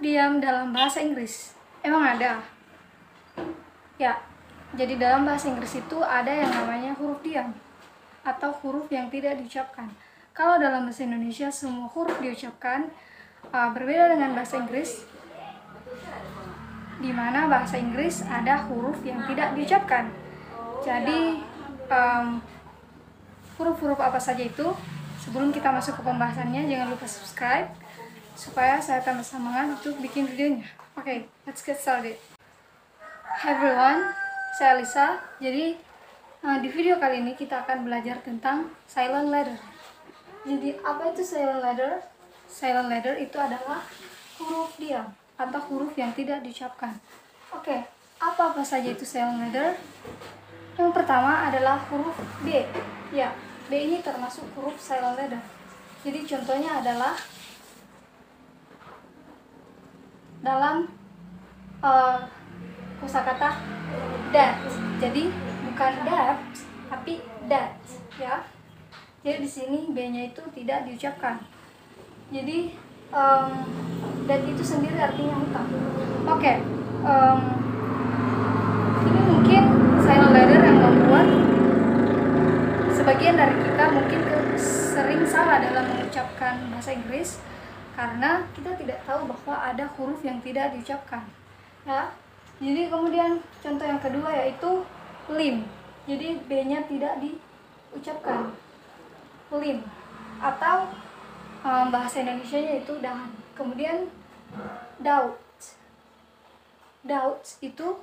diam dalam bahasa Inggris. Emang ada? Ya, jadi dalam bahasa Inggris itu ada yang namanya huruf diam atau huruf yang tidak diucapkan. Kalau dalam bahasa Indonesia semua huruf diucapkan, berbeda dengan bahasa Inggris, di mana bahasa Inggris ada huruf yang tidak diucapkan. Jadi huruf-huruf apa saja itu? Sebelum kita masuk ke pembahasannya, jangan lupa subscribe supaya saya tambah semangat untuk bikin videonya. Oke, let's get started. Hi everyone, saya Lisa. Jadi di video kali ini kita akan belajar tentang silent letter. Jadi apa itu silent letter? Silent letter itu adalah huruf diam atau huruf yang tidak diucapkan. Oke, apa saja itu silent letter? Yang pertama adalah huruf B. Ya, B ini termasuk huruf silent letter. Jadi contohnya adalah dalam kosakata that. Jadi bukan that, tapi that, ya. Jadi di sini B-nya itu tidak diucapkan. Jadi that itu sendiri artinya hutang. Oke, ini mungkin silent letter yang membuat sebagian dari kita mungkin sering salah dalam mengucapkan bahasa Inggris karena kita tidak tahu bahwa ada huruf yang tidak diucapkan, ya. Jadi kemudian contoh yang kedua yaitu limb. Jadi B-nya tidak diucapkan, limb, atau bahasa Indonesianya itu dahan. Kemudian doubt. Doubt itu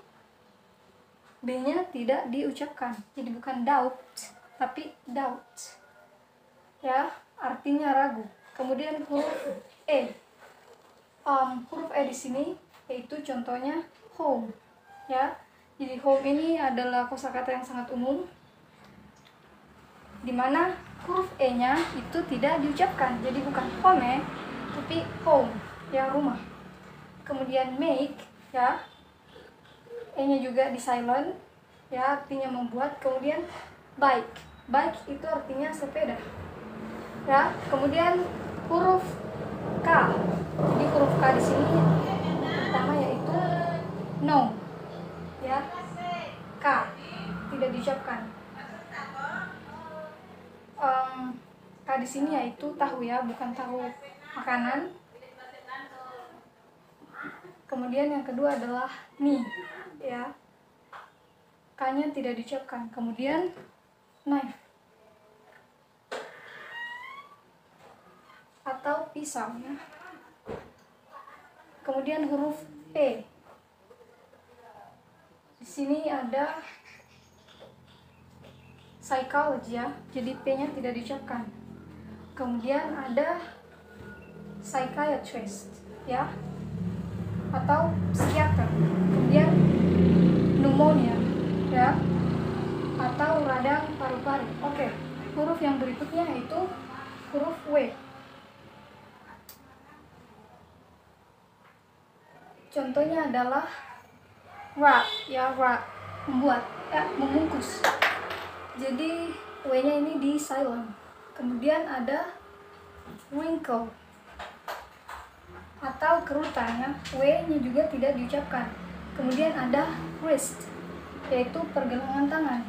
B-nya tidak diucapkan. Jadi bukan doubt, tapi doubt. Ya, artinya ragu. Kemudian huruf E. Huruf E di sini yaitu contohnya home. Ya. Jadi home ini adalah kosakata yang sangat umum di mana huruf E-nya itu tidak diucapkan. Jadi bukan home, tapi home, ya, rumah. Kemudian make, ya. E-nya juga di silent, ya, artinya membuat. Kemudian bike. Bike itu artinya sepeda. Ya, kemudian huruf K. Jadi huruf K di sini pertama yaitu no. Ya. K tidak diucapkan. K di sini yaitu tahu, ya, bukan tahu makanan. Kemudian yang kedua adalah ni, ya. K-nya tidak diucapkan. Kemudian knife atau pisau, ya. Kemudian huruf P. Di sini ada psychology, ya. Jadi P-nya tidak diucapkan. Kemudian ada psychiatrist, ya, atau psikiater. Kemudian pneumonia, ya, atau radang paru-paru. Oke, huruf yang berikutnya yaitu huruf W. Contohnya adalah wrap, ya, wrap, membuat, ya, membungkus. Jadi W-nya ini di silent. Kemudian ada wrinkle atau kerutan, ya. W-nya juga tidak diucapkan. Kemudian ada wrist, yaitu pergelangan tangan,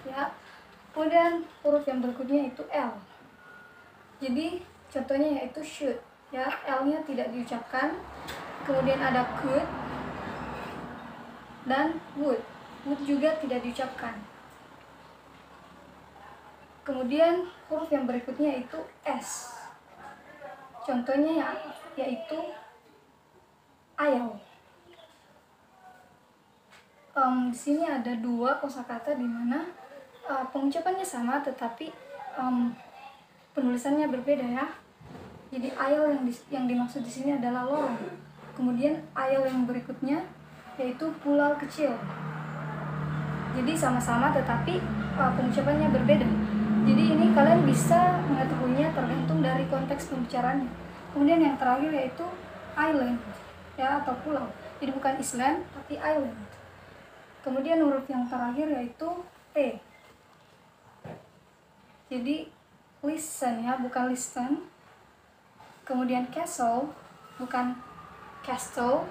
ya. Kemudian huruf yang berikutnya itu L. Jadi contohnya yaitu should, ya, L-nya tidak diucapkan. Kemudian ada could dan would. Would juga tidak diucapkan. Kemudian huruf yang berikutnya itu S. Contohnya yaitu ayam. Di sini ada dua kosakata di mana pengucapannya sama tetapi penulisannya berbeda, ya. Jadi ayam yang dimaksud di sini adalah lorong. Kemudian ayam yang berikutnya yaitu pulau kecil. Jadi sama-sama tetapi pengucapannya berbeda. Jadi ini kalian bisa mengetahuinya tergantung dari konteks pembicaraannya. Kemudian yang terakhir yaitu island, ya, atau pulau. Jadi bukan island tapi island. Kemudian huruf yang terakhir yaitu T. Jadi listen, ya, bukan listen. Kemudian castle bukan castle,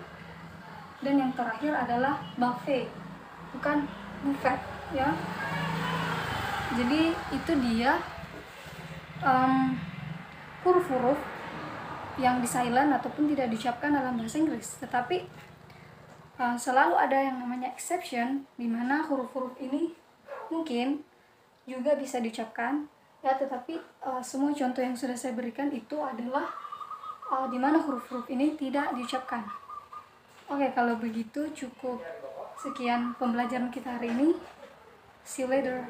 dan yang terakhir adalah buffet, bukan buffet ya. Jadi itu dia huruf-huruf yang di silent ataupun tidak diucapkan dalam bahasa Inggris. Tetapi selalu ada yang namanya exception, di mana huruf-huruf ini mungkin juga bisa diucapkan ya, tetapi semua contoh yang sudah saya berikan itu adalah di mana huruf-huruf ini tidak diucapkan. Oke, kalau begitu cukup sekian pembelajaran kita hari ini. See you later.